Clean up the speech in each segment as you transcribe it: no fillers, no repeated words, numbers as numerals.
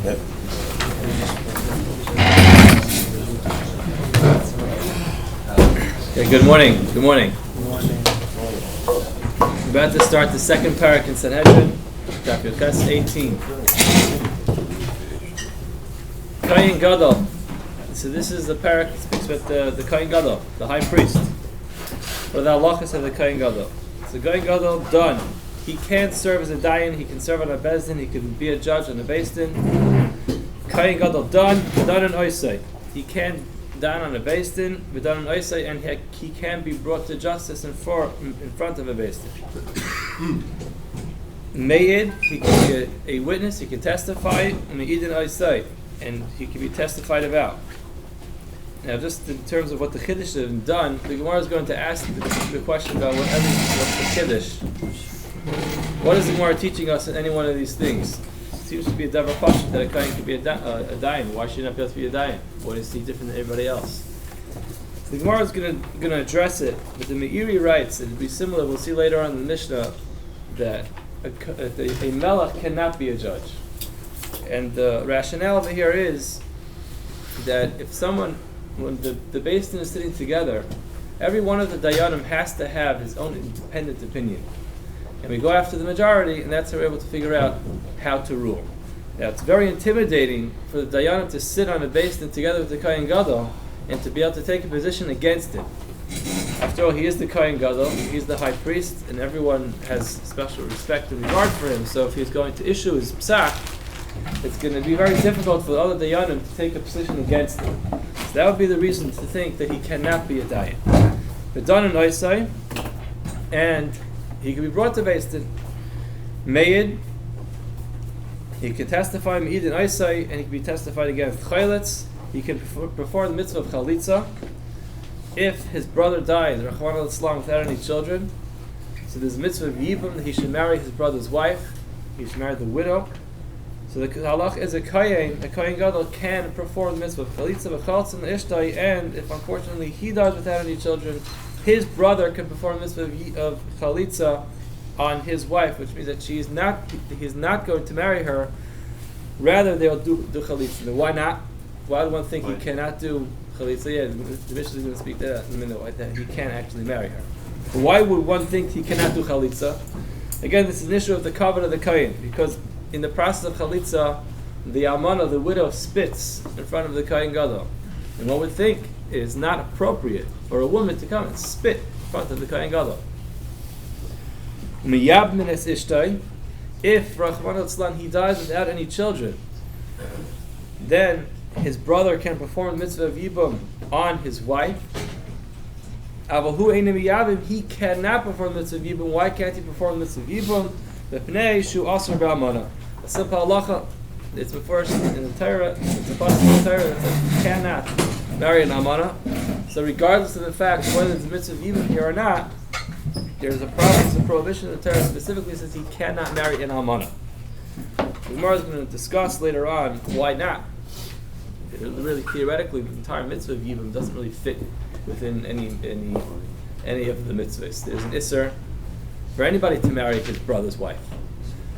Yep. Okay, good morning. Good morning. We're about to start the second parak in Sanhedrin, chapter 18. Kohen Gadol. So this is the parak that speaks about the Kohen Gadol, the high priest, or the halachas of the Kohen Gadol. So Kohen Gadol done. He can't serve as a dayan. He can serve on a bezdin. He can be a judge on a beis din. Kohen Gadol done in oisay. He can't done on a beis din, but done on oisay, and he can be brought to justice in front of a beis din. Me'id, he can be a witness. He can testify. Me'id in oisay, and he can be testified about. Now, just in terms of what the Kiddush have done, the Gemara is going to ask the question about what's the Kiddush. What is the Gemara teaching us in any one of these things? It seems to be a davar pashut that a kohen could be a dayan. Why should he not be able to be a dayan? What is he different than everybody else? So the Gemara is going to address it, but the Meiri writes, it would be similar, we'll see later on in the Mishnah, that a melech cannot be a judge. And the rationale over here is that if someone, when the beis din is sitting together, every one of the dayanim has to have his own independent opinion. And we go after the majority, and that's how we're able to figure out how to rule. Now, it's very intimidating for the dayanim to sit on a beis din together with the Kohen Gadol and to be able to take a position against him. After all, he is the Kohen Gadol, he's the high priest, and everyone has special respect and regard for him. So if he's going to issue his psak, it's going to be very difficult for the other dayanim to take a position against him. So that would be the reason to think that he cannot be a dayan. But done in oisai, and he can be brought to beis din. Me'id, he can testify me'id in oisai, and he can be testified against chaylitz. He can perform the mitzvah of chalitza if his brother dies, Rachmana litzlan, without any children. So there's a mitzvah of yibum that he should marry his brother's wife. He should marry the widow. So the halach is a kohen gadol can perform the mitzvah of chalitza v'chaltz and ishtai, and if unfortunately he dies without any children, his brother can perform the mitzvah of chalitza on his wife, which means that he's not going to marry her. Rather, they'll do chalitza. Now, why not? Why would one think he cannot do chalitza? Yeah, the Mishnah is going to speak to that in a minute. That he can't actually marry her. But why would one think he cannot do chalitza? Again, this is an issue of the covenant of the kohen, because in the process of chalitza, the almana, the widow, spits in front of the kohen gadol, and one would think it is not appropriate for a woman to come and spit in front of the kohen gadol. Miyab es ishtai, if Rachmana litzlan he dies without any children, then his brother can perform the mitzvah of yibum on his wife. Avahu einim miyabim, he cannot perform the mitzvah of yibum. Why can't he perform the mitzvah of yibum? The pnei shu asur ba'amana. A simple halacha. It's before in the Torah. It's a pasuk in the Torah that says you cannot marry an almana. So regardless of the fact whether it's a mitzvah of yibum here or not, there's a prohibition in the Torah specifically says he cannot marry an almana. The Gemara is going to discuss later on why not. Really, theoretically, the entire mitzvah of yibum doesn't really fit within any of the mitzvahs. There's an isser for anybody to marry his brother's wife.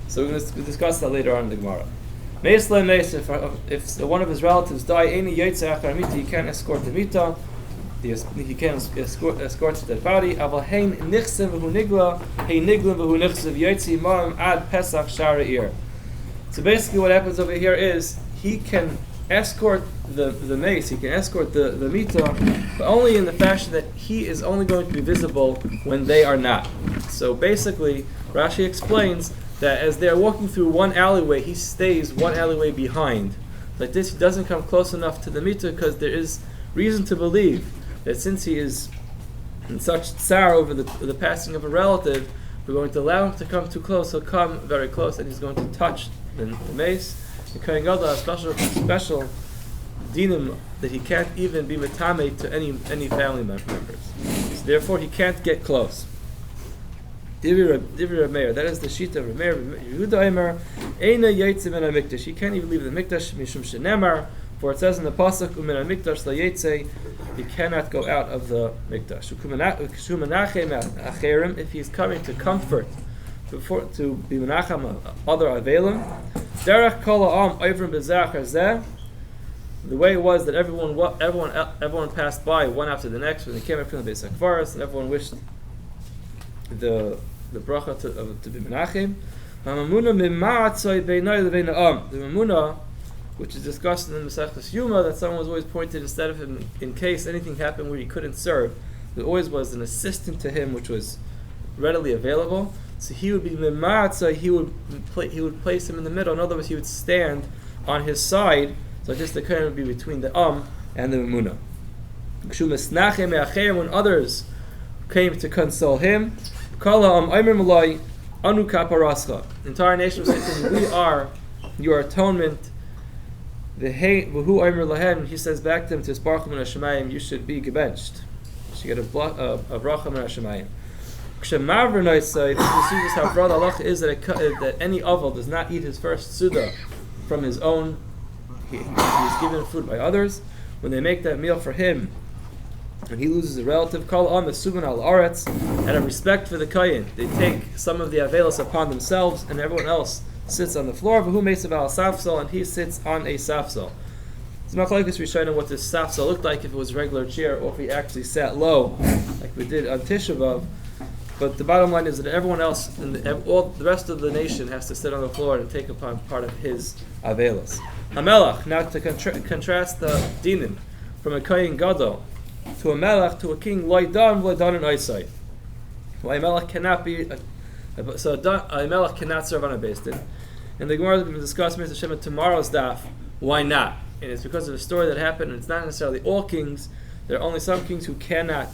So we're going to discuss that later on in the Gemara. If one of his relatives die, he can't escort the mita. He can't escort the dead body. So basically what happens over here is he can escort the mace, he can escort the mita, but only in the fashion that he is only going to be visible when they are not. So basically, Rashi explains that as they are walking through one alleyway, he stays one alleyway behind. Like this, he doesn't come close enough to the mita because there is reason to believe that since he is in such tsar over the passing of a relative, we're going to allow him to come too close. He'll come very close and he's going to touch the mace. The Kohen Gadol has special dinim that he can't even be metame to any family members. So therefore, he can't get close. Divri Rameir, that is the shita of Rameir. Yehuda Eimer, Eina Yaitzim in Mikdash. He can't even leave the Mikdash, Mishum Shenemar, for it says in the pasuk, Umin Mikdash La Yetze, he cannot go out of the Mikdash. If he is coming to comfort, to be menachem other avelim, Derech kol ha'am oivrim b'zeh achar zeh. The way it was that everyone passed by one after the next when they came up from the Beis HaKvaros, and everyone wished the bracha to be menachem. The mamuna, which is discussed in the Masechtas Yuma, that someone was always pointed instead of him in case anything happened where he couldn't serve. There always was an assistant to him which was readily available. So he would be mimatzah. He would place him in the middle. In other words, he would stand on his side. So just the kohen would be between the and the mamuna. When others came to console him, the entire nation was saying, "We are your atonement." He says back to them, you should be gebenched. You should get a bracha min hashemayim. This is how broad halacha is that any aval does not eat his first suda from his own. He is given food by others. When they make that meal for him, and he loses a relative, call on the suban al aretz, out of respect for the kohen, they take some of the avelos upon themselves, and everyone else sits on the floor. Who makes a safsal, and he sits on a safsal. It's not like this. We're showing what this safsal looked like if it was a regular chair, or if he actually sat low, like we did on Tisha B'Av. But the bottom line is that everyone else, all the rest of the nation, has to sit on the floor and take upon part of his avelos. Hamelach. Now to contrast the dinim from a kohen gadol to a melech to a king, loidan and oisai. Well, a melech cannot be. So a melech cannot serve on a beis din. And the Gemara is going to discuss Mr. Shem tomorrow's daf. Why not? And it's because of a story that happened. And it's not necessarily all kings. There are only some kings who cannot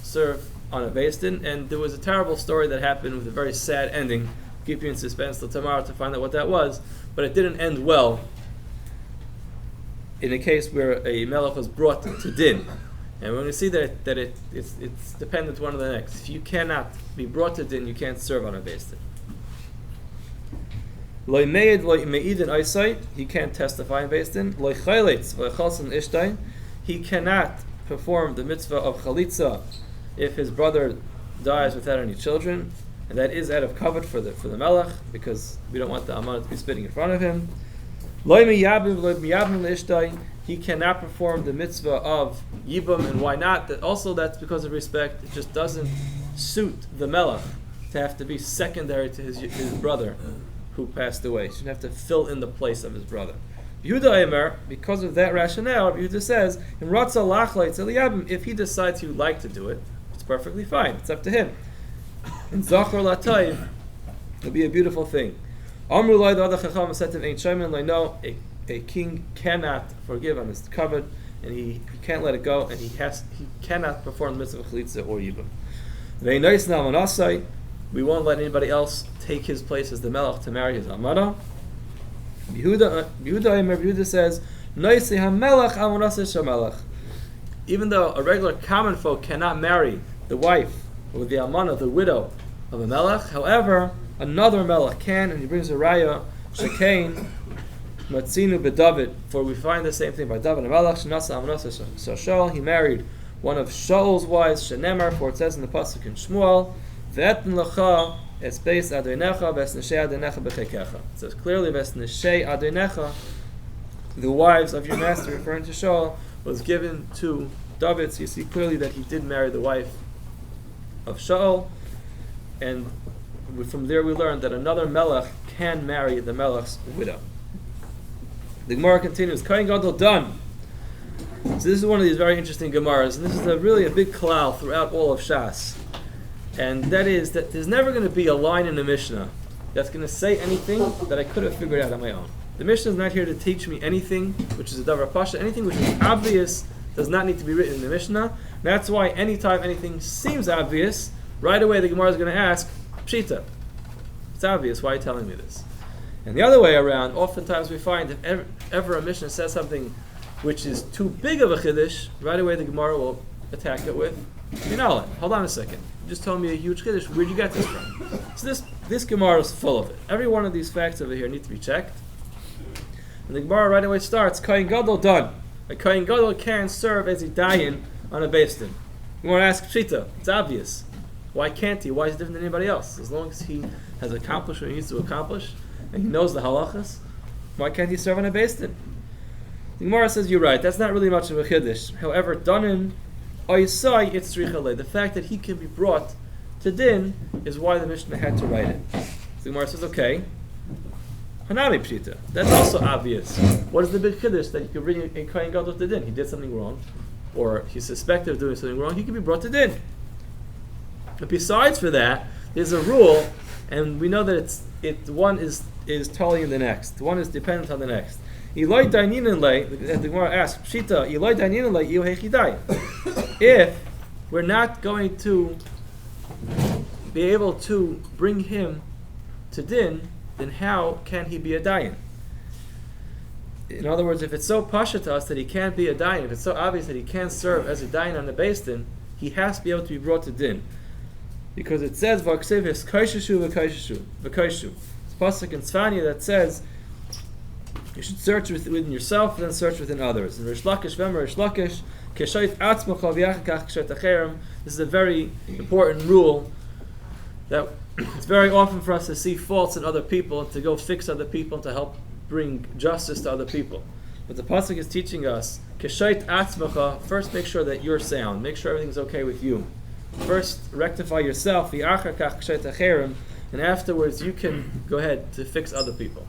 serve on a beis din. And there was a terrible story that happened with a very sad ending. Keep you in suspense till tomorrow to find out what that was. But it didn't end well. In a case where a melech was brought to din. And we're going to see that it's dependent one on the next. If you cannot be brought to din, you can't serve on a beis din. Lo meid lo meidin oisai, he can't testify in beis din. Lo chayletz lo chalson ishtain, he cannot perform the mitzvah of chalitza if his brother dies without any children, and that is out of covet for the melech, because we don't want the amana to be spitting in front of him. Lo miyabim lo miyabim ishtain, he cannot perform the mitzvah of yibum, and why not? That's because of respect. It just doesn't suit the melech to have to be secondary to his brother who passed away. He shouldn't have to fill in the place of his brother. Yehuda Eimer, because of that rationale, Yehuda says, if he decides he would like to do it, it's perfectly fine. It's up to him. And Zachor Latayv will be a beautiful thing. Amru Lai, the other Chacham said to him, Ein Shaiman, no, a king cannot forgive on his covet, and he can't let it go, and he cannot perform the mitzvah of chalitza or yibum. We won't let anybody else take his place as the melech to marry his almana. Yehuda says, even though a regular common folk cannot marry the wife or the almana, the widow of a melech, however, another melech can, and he brings a raya, shekain, Matzinu beDavid, for we find the same thing by David HaMelech. Shenasa Amanasa Shaul. He married one of Shaul's wives, Shenemar, for it says in the pasuk in Shmuel, Ve'etin lecha es beis Adonaicha ves neshei Adonaicha bechekecha. It says clearly ves neshei Adonaicha, the wives of your master, referring to Shaul, was given to David. So you see clearly that he did marry the wife of Shaul, and from there we learn that another melech can marry the melech's widow. The Gemara continues, Kohen Gadol done. So this is one of these very interesting Gemaras, and this is really a big klal throughout all of Shas. And that is that there's never going to be a line in the Mishnah that's going to say anything that I could have figured out on my own. The Mishnah is not here to teach me anything which is a davar pasha. Anything which is obvious does not need to be written in the Mishnah. That's why anytime anything seems obvious, right away the Gemara is going to ask, Pshita. It's obvious, why are you telling me this? And the other way around, oftentimes we find if ever a Mishnah says something which is too big of a chiddush, right away the Gemara will attack it with, hold on a second. You just told me a huge chiddush. Where'd you get this from? So this Gemara is full of it. Every one of these facts over here need to be checked. And the Gemara right away starts, Kohen Gadol done. A Kohen Gadol can serve as a dayan on a beis din. You want to ask Pshita. It's obvious. Why can't he? Why is he different than anybody else? As long as he has accomplished what he needs to accomplish, and he knows the halachas, Why can't he serve on a Beis Din? The Gemara says, you're right, that's not really much of a chiddush. However, Danin, Oisai, it's Tzricha. The fact that he can be brought to Din is why the Mishnah had to write it. The Gemara says, okay, Hanami Pshita. That's also obvious. What is the big chiddush that you can bring a Kohen Gadol to Din? He did something wrong, or he's suspected of doing something wrong, he can be brought to Din. But besides for that, there's a rule, and we know that one is totally in the next. One is dependent on the next. Eloi dainin lei, the Gemara asks, Pshita, Eloi dainin lei, iu hechidai. If we're not going to be able to bring him to Din, then how can he be a dayan? In other words, if it's so pasha to us that he can't be a dayan, if it's so obvious that he can't serve as a dayan on the Beis Din, he has to be able to be brought to Din. Because it says, V'aksiv his kaisheshu v'kaishu. It's pasuk in Tzfanya that says, you should search within yourself and then search within others. And Rish Lakish v'emer Rish Lakish, k'shayit atzmacha v'yachakach k'shayit acherem. This is a very important rule that it's very often for us to see faults in other people and to go fix other people and to help bring justice to other people. But the pasuk is teaching us, k'shayit atzmacha, first make sure that you're sound. Make sure everything's okay with you. First rectify yourself, v'yachakach k'shayit acherem, and afterwards you can go ahead to fix other people.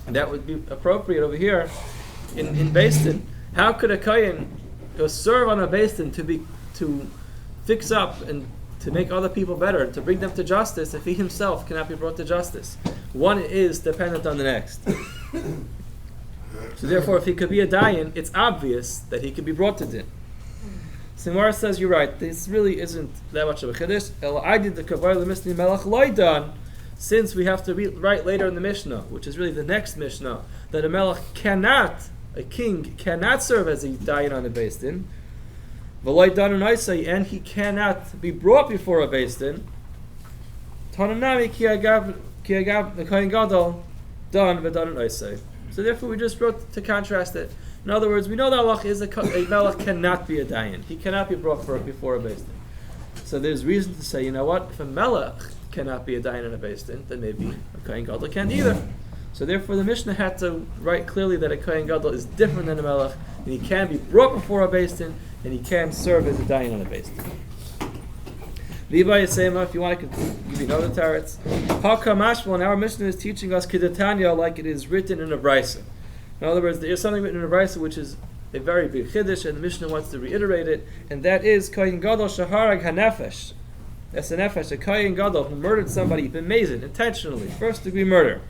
And that would be appropriate over here in Beis Din. How could a kohen go serve on a Beis Din to fix up and to make other people better, to bring them to justice, if he himself cannot be brought to justice? One is dependent on the next. So therefore, if he could be a dayan, it's obvious that he could be brought to Din. Simar says, you're right, this really isn't that much of a chiddush. I did the kavod l'misni melech loidan. Since we have to write later in the Mishnah, which is really the next Mishnah, that a king cannot serve as a dayan on a Beis Din, and he cannot be brought before a Beis Din. Tananami ki agav the Kohen Gadol dan v'dan oisei. So therefore, we just wrote to contrast it. In other words, we know that Allah is a melech cannot be a dayan; he cannot be brought before a Beis Din. So there's reason to say, you know what? If a melech cannot be a dayan in a Beis Din, then maybe a Kohen Gadol can't either. So therefore the Mishnah had to write clearly that a Kohen Gadol is different than a Melech, and he can be brought before a Beis Din, and he can serve as a dayan on a Beis Din. Levi Yisema, if you want, I can give you another tarets. Haka Mashmal, and our Mishnah is teaching us Kedatanya like it is written in a Brisa. In other words, there is something written in a Brisa which is a very big chiddush, and the Mishnah wants to reiterate it, and that is Kohen Gadol Shaharag Hanefesh. That's a nefesh, a Kohen Gadol who murdered somebody, b'mezid, intentionally, first degree murder.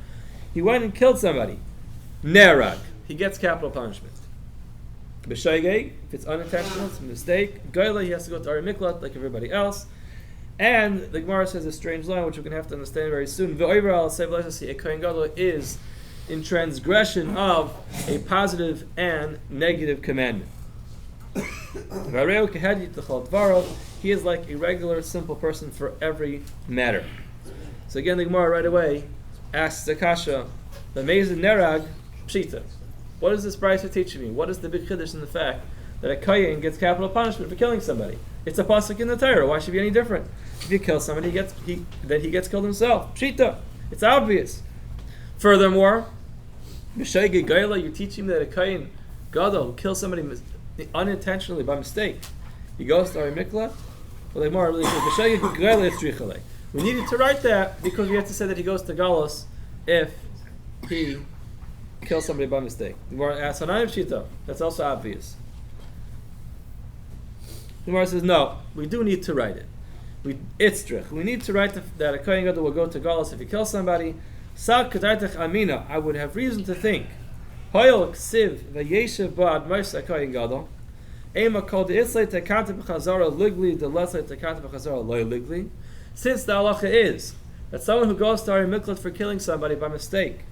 He went and killed somebody. Nerag. He gets capital punishment. B'shaygei, if it's unintentional, it's a mistake. Goyla, he has to go to Ari Miklat like everybody else. And the Gemara says a strange line, which we're going to have to understand very soon. V'oiver al sev a Kohen Gadol is in transgression of a positive and negative commandment. He is like a regular, simple person for every matter. So again, the Gemara right away asks the kasha, the Mezid Nerag Pshita. What is this brisa teaching me? What is the big chiddush in the fact that a kohen gets capital punishment for killing somebody? It's a pasuk in the Torah. Why should it be any different? If you kill somebody, then he gets killed himself. Pshita. It's obvious. Furthermore, B'shayge Gaila, you're teaching me that a kohen gadol who kills somebody unintentionally by mistake, he goes to Ari Mikla. Well, more really good. We needed to write that because we have to say that he goes to Galus if he kills somebody by mistake. The Gemara asks, that's also obvious. The Gemara says, no, we do need to write it. We need to write that a Kohen Gadol will go to Galus if he kills somebody. I would have reason to think. Since the halacha is that someone who goes to Ari Miklat for killing somebody by mistake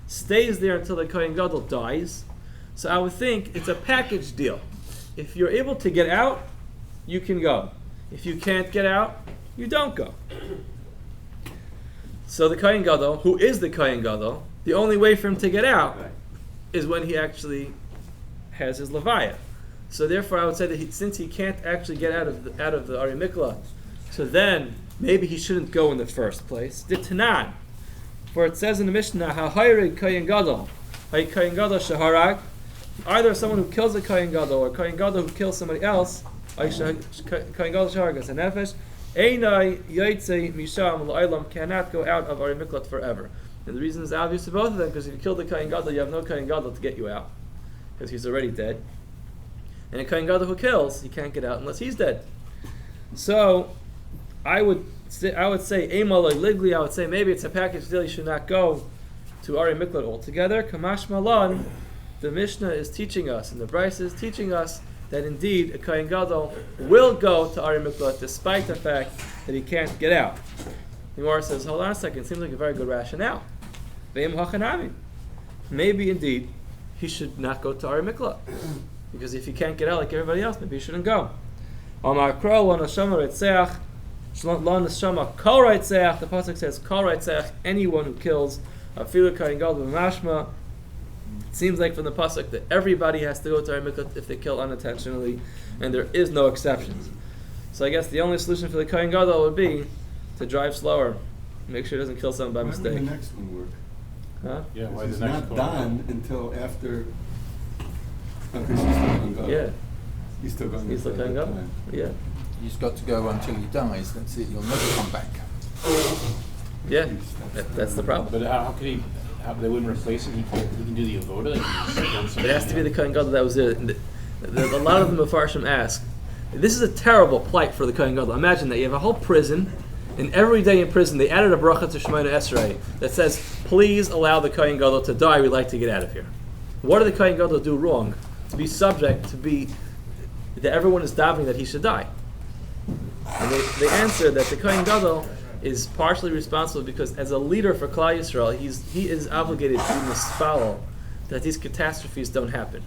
stays there until the Kohen Gadol dies, so I would think it's a package deal. If you're able to get out, you can go. If you can't get out, you don't go. So the Kohen Gadol, who is the Kohen Gadol, the only way for him to get out is when he actually has his levaya. So therefore, I would say that since he can't actually get out of the Ari Miklat, so then maybe he shouldn't go in the first place. The Tanan, for it says in the Mishnah, "Ha'hayrig Kohen Gadol hay Kohen Gadol sheharag, either someone who kills a Kohen Gadol or Kohen Gadol who kills somebody else, hay Kohen Gadol sheharag as a nefesh, einai yotzei misham l'olam, cannot go out of Ari Miklat forever. And the reason is obvious to both of them, because if you kill the Kohen Gadol, you have no Kohen Gadol to get you out, because he's already dead. And a Kohen Gadol who kills, he can't get out unless he's dead. So, I would say, Eimaloi Ligli, I would say maybe it's a package deal, you should not go to Ari Miklat altogether. Kamash Malan, the Mishnah is teaching us, and the Bryce is teaching us, that indeed a Kohen Gadol will go to Ari Miklat despite the fact that he can't get out. The Gemara says, hold on a second, it seems like a very good rationale. Maybe indeed he should not go to Ari Miklat. Because if he can't get out like everybody else, maybe he shouldn't go. The pasuk says, Kol Reitzach, anyone who kills a Afilu Kohen Gadol b'mashma. It seems like from the pasuk that everybody has to go to Ari Miklat if they kill unintentionally, and there is no exceptions. So I guess the only solution for the Kohen Gadol would be to drive slower, make sure he doesn't kill someone by mistake. Why would the next one work? Huh? Yeah, why It's the next not done until after. Because he's still going to go. Yeah. He's still going to He's still go. going to go. Yeah. You've got to go until he dies. That's it. You'll never come back. Yeah. That's the problem. But how could he? They wouldn't replace him. He can do the avoda. It has to be the Kohen Gadol that was there. A lot of the Mefarshim ask, this is a terrible plight for the Kohen Gadol. Imagine that you have a whole prison, and every day in prison they added a bracha to Shemona Esrei that says, "Please allow the Kohen Gadol to die. We'd like to get out of here." What did the Kohen Gadol do wrong to be subject to be that everyone is davening that he should die? And they answer that the Kohen Gadol is partially responsible because as a leader for Klal Yisrael, he is obligated to mispalel that these catastrophes don't happen.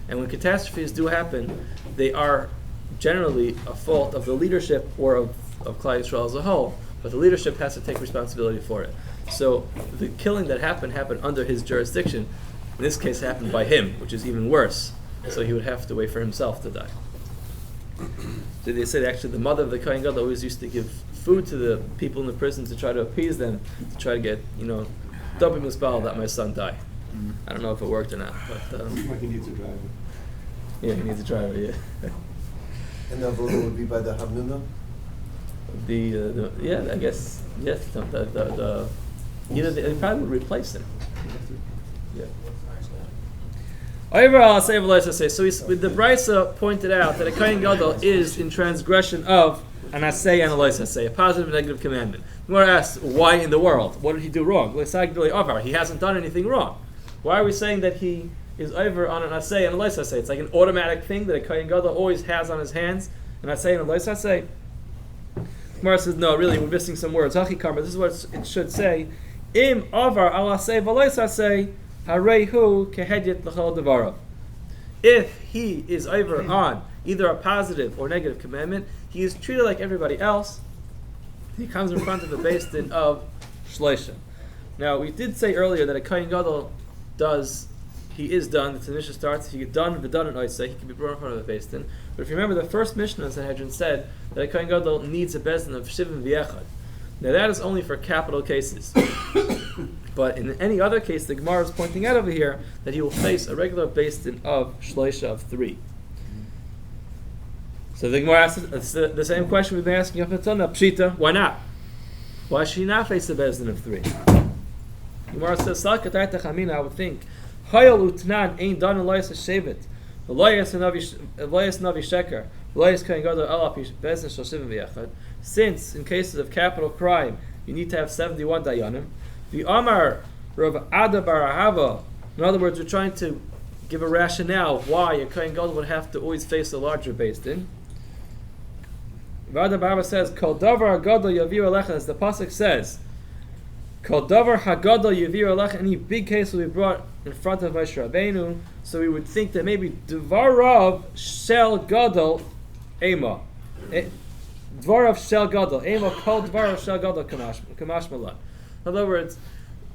And when catastrophes do happen, they are generally a fault of the leadership or of Klal Yisrael as a whole, but the leadership has to take responsibility for it. So the killing that happened under his jurisdiction. In this case, it happened by him, which is even worse. So he would have to wait for himself to die. So they say that actually the mother of the Kohen Gadol always used to give food to the people in the prison to try to appease them, to try to get, don't be misbal that my son die. I don't know if it worked or not, but Like he needs a driver. yeah, he needs a driver. Yeah. And the avoda would be by the Hamnuna? I guess yes. They probably would replace him. Yeah. Overall, I'll say so. The Brisa pointed out that a Kohen Gadol is in transgression of an asay and a lois asay, a positive and negative commandment. The Gemara asks, why in the world? What did he do wrong? He hasn't done anything wrong. Why are we saying that he is over on an asay and a lois asay? It's like an automatic thing that a Kohen Gadol always has on his hands, an asay and a lois asay. The Gemara says, no, really, we're missing some words. Hachikar, but this is what it should say. Im avar al asay v'lois asay. If he is over on either a positive or negative commandment, he is treated like everybody else. He comes in front of the Beis Din of Shleisha. Now, we did say earlier that a Kohen Gadol he is done. The Mishnah starts, if you get done and oiseh, he can be brought in front of the Beis Din. But if you remember, the first Mishnah in Sanhedrin said that a Kohen Gadol needs a Beis Din of Shivim V'Yechad. Now, that is only for capital cases. But in any other case, the Gemara is pointing out over here that he will face a regular Beis Din of Shleisha of 3. So the Gemara asks the same question we've been asking up until now. Pshita, why not? Why should he not face a Beis Din of 3? The Gemara says, I would think, Hayol utnan ein dan eloyas hashevet, eloyas navi sheker, eloyas kohen gadol ela Beis Din shel shivim v'yechad. Since in cases of capital crime you need to have 71 dayanim. The Amar Rav Ada bar Ahava. In other words, we're trying to give a rationale why a Kohen Gadol would have to always face a larger Beis Din. Rav Ada bar Ahava says, "Kol davar hagadol yaviu alecha," as the pasuk says, "Kol davar hagadol yaviu alecha." Any big case will be brought in front of Moshe Rabbeinu. So we would think that maybe dvarav shel gadol ema. Dvarav shel gadol ema kol dvarav shel gadol kamash malan. In other words,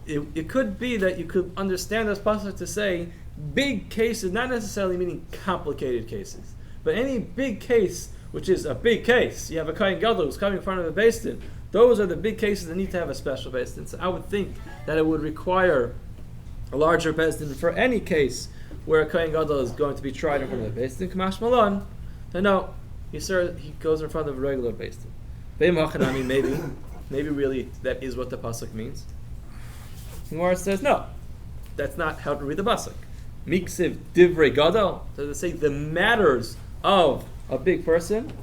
it could be that you could understand this pasuk to say big cases, not necessarily meaning complicated cases, but any big case, which is a big case. You have a Kohen Gadol who's coming in front of a Beis Din. Those are the big cases that need to have a special Beis Din. So I would think that it would require a larger Beis Din for any case where a Kohen Gadol is going to be tried in front of a Beis Din, Kamash Malon, then no, he goes in front of a regular Beis Din. Maybe really that is what the pasuk means. Gemara says no, that's not how to read the pasuk. Miksiv divrei gadol. Does it say the matters of a big person?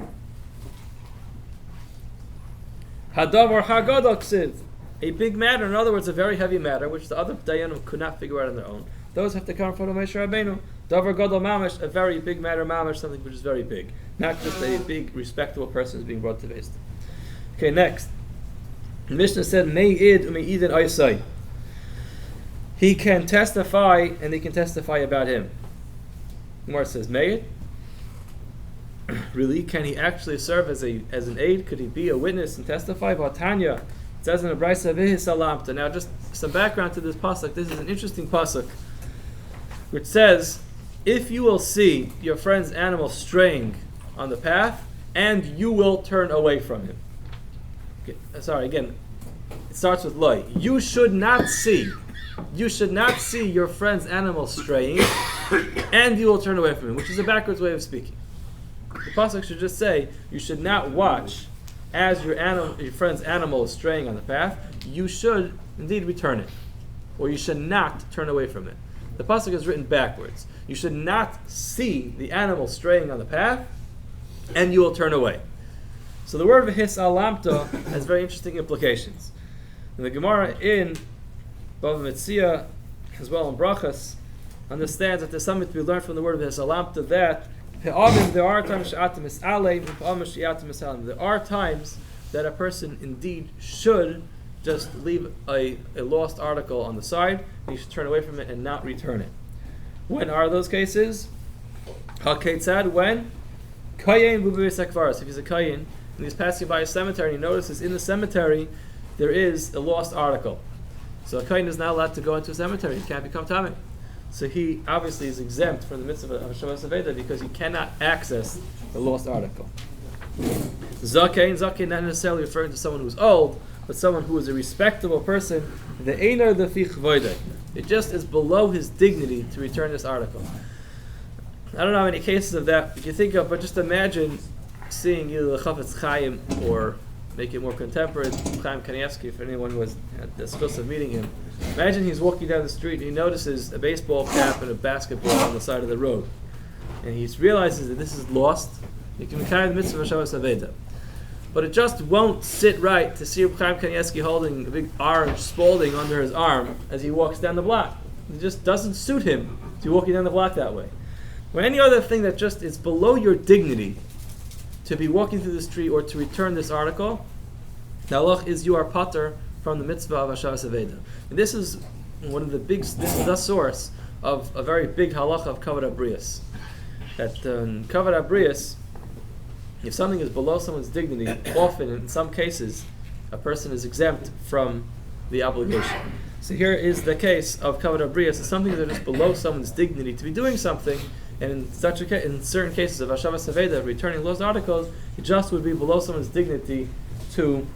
Hadavar hagadol ksiv. A big matter, in other words, a very heavy matter, which the other dayanim could not figure out on their own. Those have to come in front of Moshe Rabbeinu. Davar gadol mamash, a very big matter mamash, something which is very big, not just a big respectable person is being brought to Beis Din. Okay, next. The Mishnah said, Me'id u'me'idin oisai. He can testify, and they can testify about him. Gemara says, Me'id? Really? Can he actually serve as an aid? Could he be a witness and testify? Vatanya, it says in the Brisa, V'hi salamta. Now, just some background to this pasuk. This is an interesting pasuk, which says, if you will see your friend's animal straying on the path, and you will turn away from him. Again, it starts with loy. You should not see your friend's animal straying, and you will turn away from him, which is a backwards way of speaking. The pasuk should just say, you should not watch as your friend's animal is straying on the path. You should indeed return it, or you should not turn away from it. The pasuk is written backwards. You should not see the animal straying on the path, and you will turn away. So the word v'his alamta has very interesting implications. And the Gemara in Bava Metzia, as well in Brachas, understands that there's something to be learned from the word v'his alamta, that there are times that a person indeed should just leave a lost article on the side, and you should turn away from it and not return it. When are those cases? HaKetzad, when? Kayin b'b'is hakvaros. If he's a kayin, and he's passing by a cemetery, and he notices in the cemetery there is a lost article. So a kayin is not allowed to go into a cemetery. He can't become tamei. So he obviously is exempt from the mitzvah of Shabbos Aveda because he cannot access the lost article. Zakein not necessarily referring to someone who's old, but someone who is a respectable person. The einar the fich voidei. It just is below his dignity to return this article. I don't know how many cases of that you can think of, but just imagine seeing either the Chafetz Chaim or make it more contemporary, Chaim Kanievsky, if anyone was at the schus of meeting him. Imagine he's walking down the street and he notices a baseball cap and a basketball on the side of the road. And he realizes that this is lost. He can carry the mitzvah of Shabbos Aveda. But it just won't sit right to see Chaim Kanievsky holding a big orange Spalding under his arm as he walks down the block. It just doesn't suit him to be walking down the block that way. Or any other thing that just is below your dignity to be walking through the street or to return this article, the halach is you are pater from the mitzvah of Shabbos Aveda. And this is this is the source of a very big halacha of kavod habrius. That kavod habrius, if something is below someone's dignity, often in some cases, a person is exempt from the obligation. So here is the case of kavod habrius. It's something that is below someone's dignity to be doing something. And in certain cases of Shabbos Aveda, returning lost articles, it just would be below someone's dignity to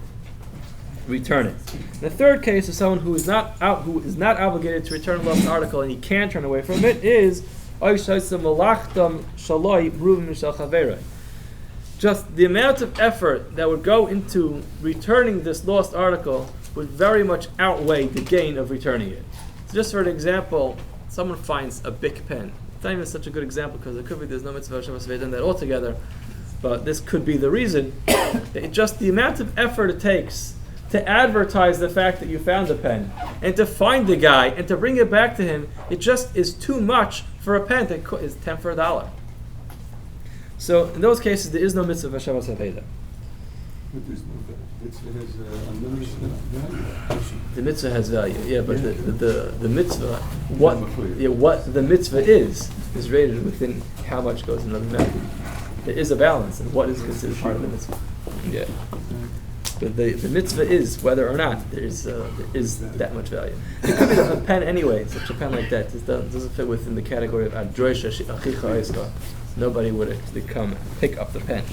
return it. The third case of someone who is not obligated to return a lost article and he can turn away from it is just the amount of effort that would go into returning this lost article would very much outweigh the gain of returning it. So just for an example, someone finds a big pen. It's not even such a good example because it could be there's no mitzvah of Shabbos Aveda in that altogether, but this could be the reason. Just the amount of effort it takes to advertise the fact that you found a pen and to find the guy and to bring it back to him, it just is too much for a pen that is 10 for $1. So in those cases, there is no mitzvah of Shabbos Aveda. But there's no mitzvah has unlimited value. The mitzvah has value, yeah, but the mitzvah, what the mitzvah is rated within how much goes in the mitzvah. There is a balance in what is considered part of the mitzvah. Yeah. But the mitzvah is whether or not there is that much value. It could be a pen anyway. Such a pen like that doesn't fit within the category of adroisha achicha iska. Nobody would actually come and pick up the pen.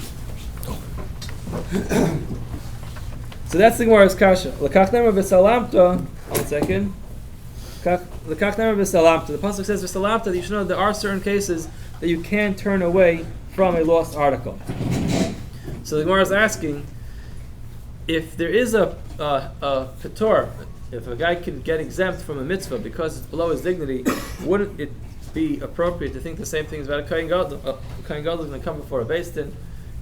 So that's the Gemara's kasha. Lakach nema v'salamta. 1 second. The pasuk says v'salamta, that you should know there are certain cases that you can turn away from a lost article. So the Gemara is asking, if there is a ketor, if a guy can get exempt from a mitzvah because it's below his dignity, wouldn't it be appropriate to think the same thing about a kohen gadol? A kohen gadol is going to come before a beis din,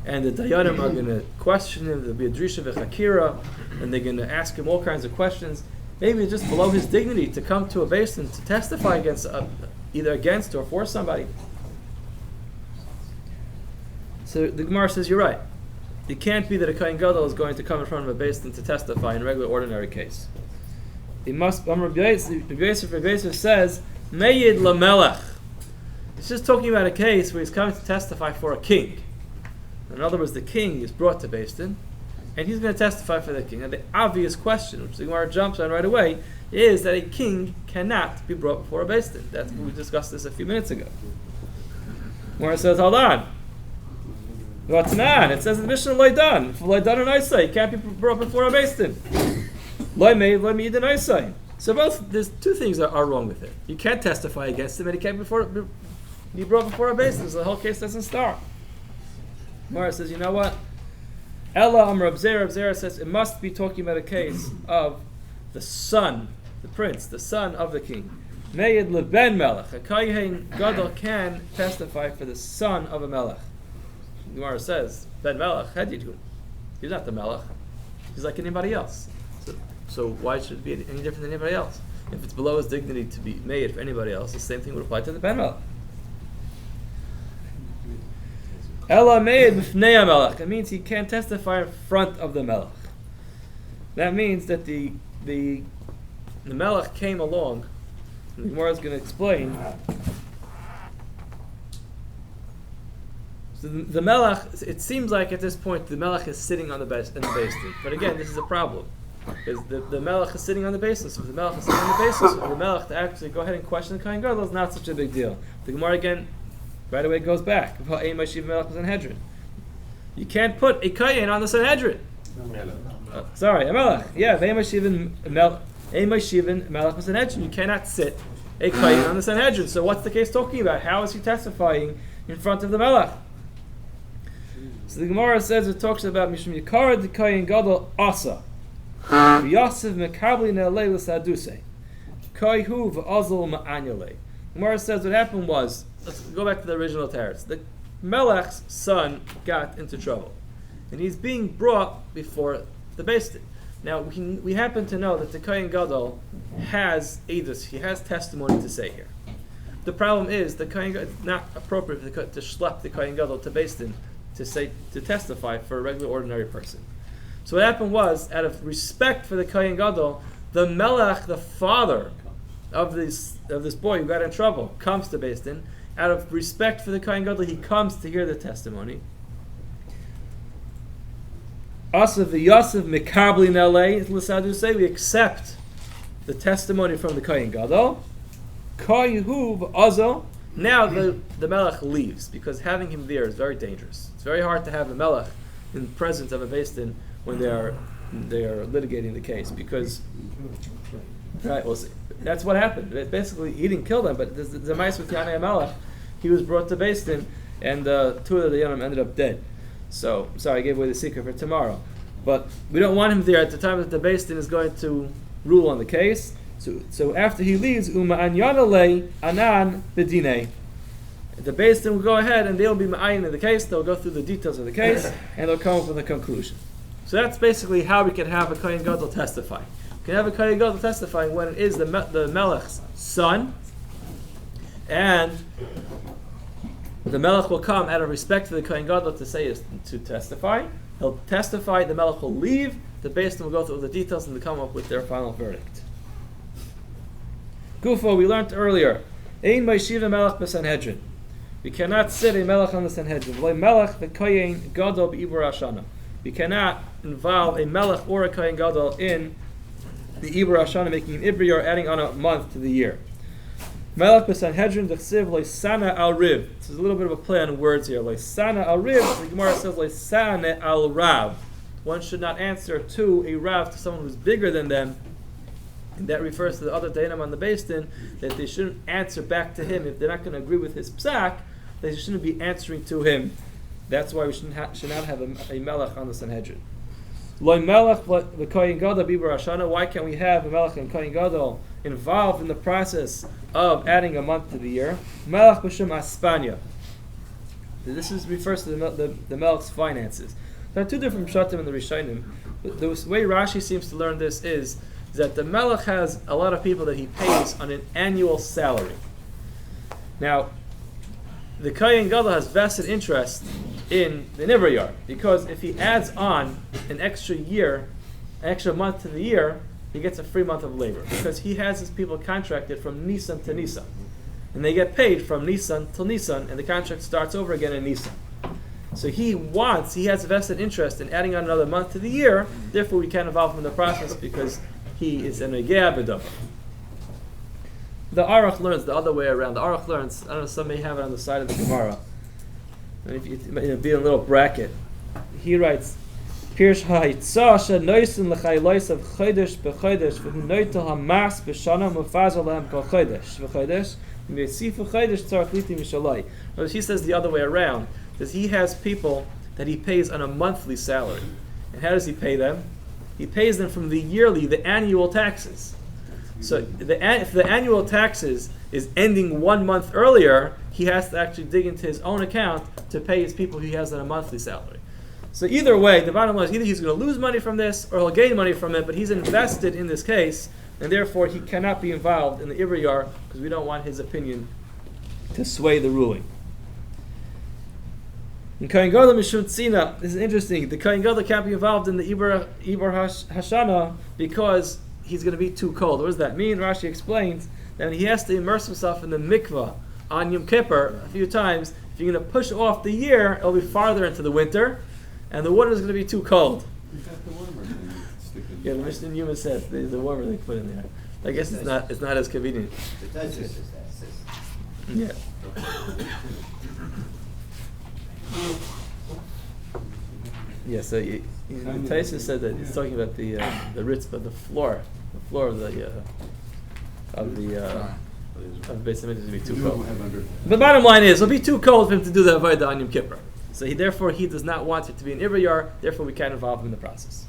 and the dayanim are going to question him. There'll be a drisha v'chakira, and they're going to ask him all kinds of questions. Maybe it's just below his dignity to come to a beis din to testify against, either against or for somebody. So the Gemara says you're right. It can't be that a kohen gadol is going to come in front of a beis din to testify in a regular, ordinary case. He must. Rabbi Yosef says, "Meyid lamelech." It's just talking about a case where he's coming to testify for a king. In other words, the king is brought to beis din, and he's going to testify for the king. And the obvious question, which the Gemara jumps on right away, is that a king cannot be brought before a beis din. That's we discussed this a few minutes ago. Gemara says, "Hold on." It says in the Mishnah, "Loidan." If loidan and Isai, he can't be brought before a beis din. Loimei and Isai. So there's two things that are wrong with it. You can't testify against him, and he can't be brought before a beis din. So the whole case doesn't start. Gemara says, you know what? Ella Amar Reb Zera says it must be talking about a case of the son, the prince, the son of the king. Meyid leben melech. A kohen gadol can testify for the son of a melech. Gemara says, Ben Melech, Hedidhu. He's not the Melech. He's like anybody else. So why should it be any different than anybody else? If it's below his dignity to be made for anybody else, the same thing would apply to the Ben Melech. Ella made b'fnei Melech. It means he can't testify in front of the Melech. That means that the Melech came along. And the Gemara is going to explain. So the Melech, it seems like at this point the Melech is sitting on the beis din. But again, this is a problem. Because the Melech is sitting on the basis. If the Melech is sitting on the basis, for the Melech to actually go ahead and question the kohen gadol is not such a big deal. The Gemara again, right away goes back. Sanhedrin. You can't put a kohen on the Sanhedrin. Sorry, a Melech. Yeah, Melech Sanhedrin. You cannot sit a kohen on the Sanhedrin. So what's the case talking about? How is he testifying in front of the Melech? So the Gemara says it talks about Mishum Yikara the Kohen Gadol Asa. Yosef Mekabli Ne'alei L'Saduse. Koyhu V'Azol Ma'anyalei. The Gemara says what happened was, let's go back to the original teretz. The Melech's son got into trouble. And he's being brought before the beis din. Now we happen to know that the Kohen Gadol has edus, he has testimony to say here. The problem is the Kohen Gadol, it's not appropriate to schlep the Kohen Gadol to beis din to testify for a regular ordinary person. So what happened was, out of respect for the Kohen Gadol, the Melech, the father of this boy who got in trouble, comes to beis din. Out of respect for the Kohen Gadol, he comes to hear the testimony. Asav the Yosef Mekabli Nelei L'Sadu say we accept the testimony from the Kohen Gadol. Koyhu v'Azo. Now the Melech leaves because having him there is very dangerous. It's very hard to have a Melech in the presence of a beis din when they are litigating the case because right. Well, that's what happened. Basically, he didn't kill them, but the mice with Yanei Melech, he was brought to beis din, and two of the Yanim ended up dead. So sorry, I gave away the secret for tomorrow. But we don't want him there at the time that the beis din is going to rule on the case. So after he leaves, Uma'anyanalei Anan B'dinei. The beis din will go ahead and they'll be ma'ayin in the case. They'll go through the details of the case and they'll come up with a conclusion. So that's basically how we can have a kohen gadol testify. We can have a kohen gadol testifying when it is the Melech's son, and the Melech will come out of respect to the kohen gadol to testify. He'll testify. The Melech will leave. The beis din will go through the details and they'll come up with their final verdict. Gufo, we learned earlier, Ein Maishiva Melech b'Sanhedrin. We cannot sit a Melech on the Sanhedrin. V'lei Melech v'Kohen Gadol b'Ibur Hashana. We cannot involve a Melech or a Kohen Gadol in the Ibur Hashana, making an Ibri or adding on a month to the year. Melech b'Sanhedrin d'chsiv le'sana al riv. This is a little bit of a play on words here. Le'sana al riv. The Gemara says le'sana al rav. One should not answer to a rav, to someone who's bigger than them, And that refers to the other Dayanim on the Beis Din, that they shouldn't answer back to him if they're not going to agree with his psak. They shouldn't be answering to him. That's why we should not have a melech on the Sanhedrin. Loy melech v'koyin gadol b'ibur hashana. Why can't we have a melech and koyin gadol involved in the process of adding a month to the year? Melech b'shem aspanya. This refers to the melech's finances. There are two different pshatim in the Rishonim. The way Rashi seems to learn this is that the melech has a lot of people that he pays on an annual salary. Now, the koyin gadol has vested interest in the nivra yard, because if he adds on an extra month to the year, he gets a free month of labor, because he has his people contracted from Nisan to Nisan, and they get paid from Nisan till Nisan, and the contract starts over again in Nisan. So he has a vested interest in adding on another month to the year. Therefore, we can't involve him in the process because he is an egea b'davar. The Aruch learns the other way around. The Aruch learns, I don't know, some may have it on the side of the Gemara. And if you be in a little bracket, he writes, Pirsh ha'hitzah she'noisen l'chaylois of chodesh b'chodesh v'hu noitel ha'mas b'shana mufazal lehem kol chodesh v'chodesh v'yitzifu chodesh tzarech liti mishalai. He says the other way around, that he has people that he pays on a monthly salary. And how does he pay them? He pays them from the annual taxes. So if the annual taxes is ending 1 month earlier, he has to actually dig into his own account to pay his people he has on a monthly salary. So either way, the bottom line is either he's going to lose money from this or he'll gain money from it, but he's invested in this case, and therefore he cannot be involved in the Ibriyar because we don't want his opinion to sway the ruling. In Kohen Gadol Mishum Tzina, this is interesting. The Kohen Gadol can't be involved in the Ibar Hashana because he's going to be too cold. What does that mean? Rashi explains that he has to immerse himself in the mikvah on Yom Kippur a few times. If you're going to push off the year, it'll be farther into the winter, and the water is going to be too cold. You got the warmer thing stick in. Yeah, the Mishnah Yuma says there's the warmer they put in there. I guess it's not as convenient. The Taisus says that. Yeah. Yeah, so Taisa said that he's talking about the ritz, but the floor of the Beis Hamikdash is going to be too cold. The bottom line is, it'll be too cold for him to do the Avodah on Yom Kippur. So therefore he does not want it to be an Ibriyar, therefore we can't involve him in the process.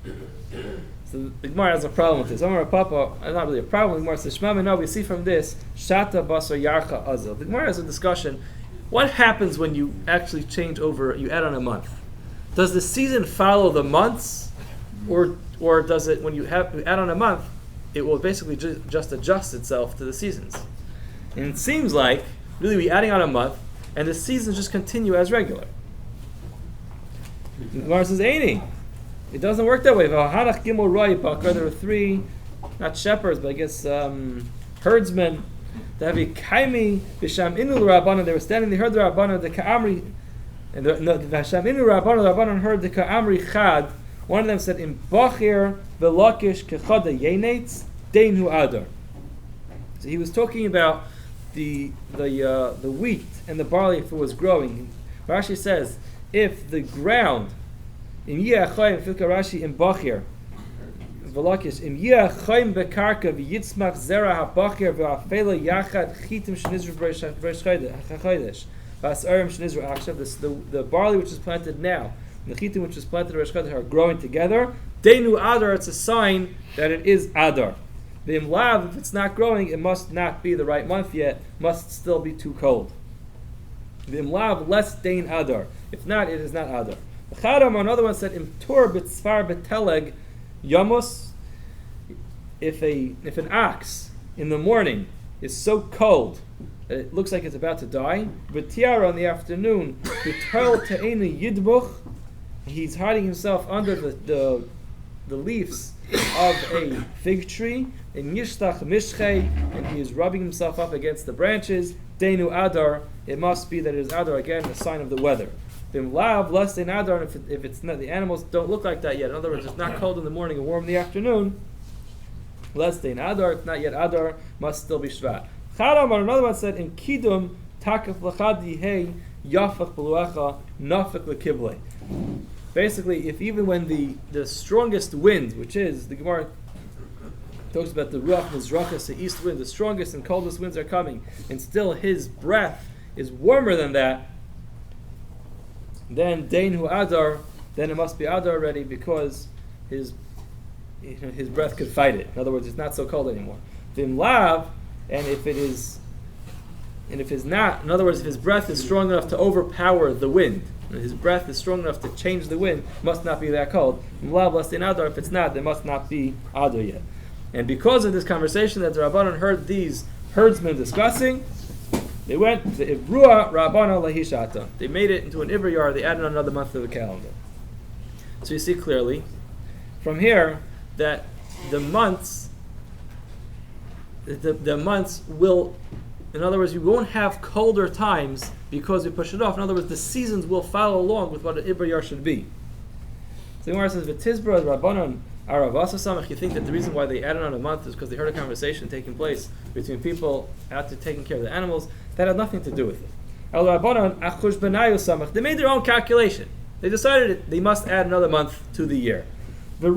So the Gemara has a problem with this. Amar Papa, not really a problem. The Gemara says, Shema Mino, we see from this, Shata Basar Yarcha Azal. The Gemara has a discussion. What happens when you actually change over, you add on a month? Does the season follow the months? Or does it, when you add on a month, it will basically just adjust itself to the seasons? And it seems like, really, we're adding on a month, and the seasons just continue as regular. The Gemara says, Eini. It doesn't work that way. There were 3, not shepherds, but I guess herdsmen. They were standing, they heard the Rabbanon, the Ka'amri, and the Rabbanon heard the Ka'amri Chad. One of them said, "In Bachir v'Lakish kechada yenetz deinu adar." So he was talking about the wheat and the barley if it was growing. Rashi says, if the ground in Yiachayim, Filka Rashi in Bachir v'Lakish in Yiachayim bekarka v'yitzmach zera haBachir v'afela yachad chitim shenizru b'reish chodesh v'asarim shenizru akshav. The barley which is planted now and the chitim which is planted in Rosh Chodesh are growing together. Deinu adar, it's a sign that it is adar. The imlav, if it's not growing, it must not be the right month yet, must still be too cold. The imlav less dein adar. If not, it is not adar. The Chadam, another one said, Im tur b'tzfar b'teleg yamus. If an ox in the morning is so cold that it looks like it's about to die, b'tiara in the afternoon, b'tel te'ena yidbuch, he's hiding himself under the leaves of a fig tree, in Yishtach Mishchei, and he is rubbing himself up against the branches. Deinu Adar, it must be that it is Adar, again, a sign of the weather. Bim Lav, less than Adar, and if it's not, the animals don't look like that yet. In other words, it's not cold in the morning and warm in the afternoon. Less than Adar, it's not yet Adar, must still be Shvat. Chadam, another one said, in Kidum, Takaf Lachad Yihei, Yafach Beluecha, Nafik Lekiblei. Basically, if even when the strongest wind, which is, the Gemara talks about the Ruach Mizrachas, the east wind, the strongest and coldest winds are coming, and still his breath is warmer than that, then Dainu Adar, then it must be Adar already, because his breath could fight it. In other words, it's not so cold anymore. Vim Lav, and if it's not, in other words, if his breath is strong enough to overpower the wind, and his breath is strong enough to change the wind, must not be that cold. Vim Lav Lastin Adar, if it's not, there must not be Adar yet. And because of this conversation that the Rabbanon heard these herdsmen discussing, they went to Ibrua Rabbana Lahishata. They made it into an Ibra yard. They added another month to the calendar. So you see clearly from here that the months will, in other words, you won't have colder times because we push it off. In other words, the seasons will follow along with what an Ibra yard should be. So the Gemara says, "V'tizbra Rabbanon Aravasa Samach." You think that the reason why they added on a month is because they heard a conversation taking place between people out to taking care of the animals. That had nothing to do with it. They made their own calculation. They decided they must add another month to the year. In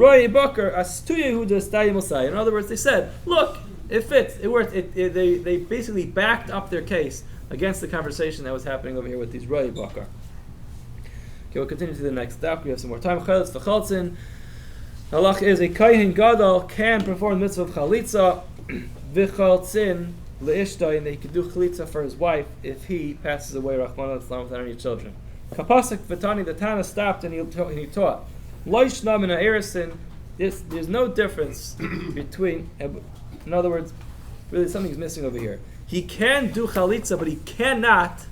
other words, they said, look, it fits. It worked. They basically backed up their case against the conversation that was happening over here with these Roi Bakar. Okay, we'll continue to the next step. We have some more time. Chalitz v'chaltzin. Halach is a kohen gadol can perform the mitzvah of chalitza v'chaltzin le'ishtai, and he can do chalitza for his wife if he passes away, Rahman al-Islam, without any children. Kapasik v'tani, the Tana stopped and he taught. Loishna min ha'erisin, there's no difference between, in other words, really something's missing over here. He can do chalitza, but he cannot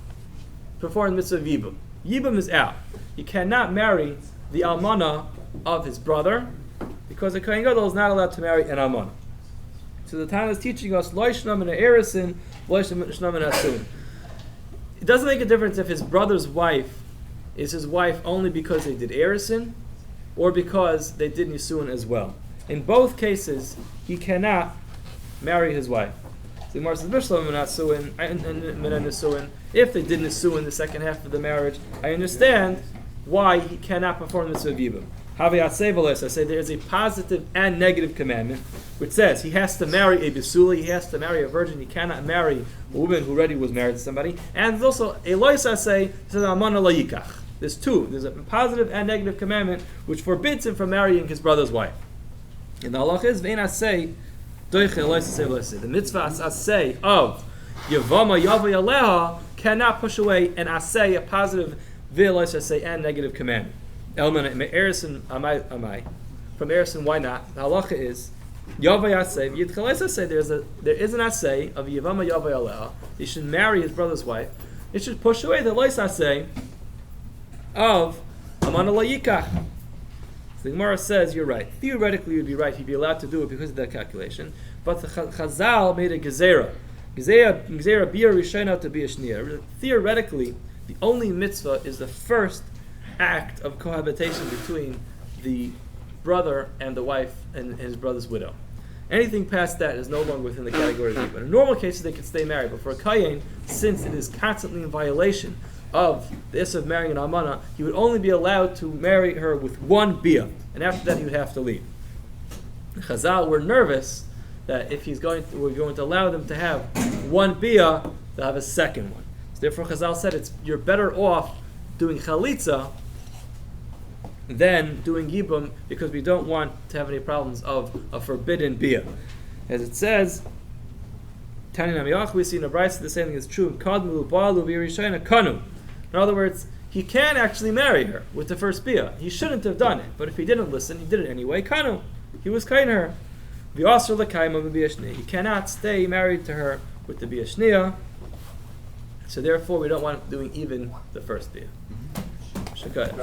perform the mitzvah of yibum. Yibum is out. He cannot marry the almana of his brother, because a kohen gadol is not allowed to marry an almana. So the Tana is teaching us loishna min ha'erisin, loishna min ha'asuin. It doesn't make a difference if his brother's wife is his wife only because they did erisin, or because they did nisuin as well. In both cases, he cannot marry his wife. So the Gemara says, if they did nisuin the second half of the marriage, I understand why he cannot perform the mitzvah of yibum. I say there is a positive and negative commandment, which says he has to marry a besula, he has to marry a virgin, he cannot marry a woman who already was married to somebody. And there's also a lois asay, says amana lo yikach. There's two. There's a positive and negative commandment which forbids him from marrying his brother's wife. And the halach is vein asay doiche lois asay lois. The mitzvah asay of yavama yavay aleha cannot push away an asay, a positive lois asay and negative commandment. Elman erison amai. From erison, why not? The halacha is yavay asay yidchales asay. There is an asay of yavama yavay aleha. He should marry his brother's wife. It should push away the lois asay of amana la yikach. So the Gemara says you're right. Theoretically, you'd be right. He'd be allowed to do it because of that calculation. But the Chazal made a gezerah. Gezerah bia rishona to bia shnia. Theoretically, the only mitzvah is the first act of cohabitation between the brother and the wife and his brother's widow. Anything past that is no longer within the category of yibum. In normal cases, they could stay married, but for a kohen, since it is constantly in violation of the issue of marrying an almana, he would only be allowed to marry her with one bia, and after that he would have to leave. Chazal were nervous that if we're going to allow them to have one bia, they'll have a second one. So therefore Chazal said you're better off doing chalitza than doing yibum, because we don't want to have any problems of a forbidden bia. As it says, Tani Namiyach, we see in a Brisa the same thing is true. Kadmu balu b'rishayna kanu. In other words, he can actually marry her with the first bia. He shouldn't have done it, but if he didn't listen, he did it anyway. Kanu, he was kind to her. V'asr l'kayma b'biyashniya. He cannot stay married to her with the biyashniya. So therefore, we don't want doing even the first bia. Shakayah.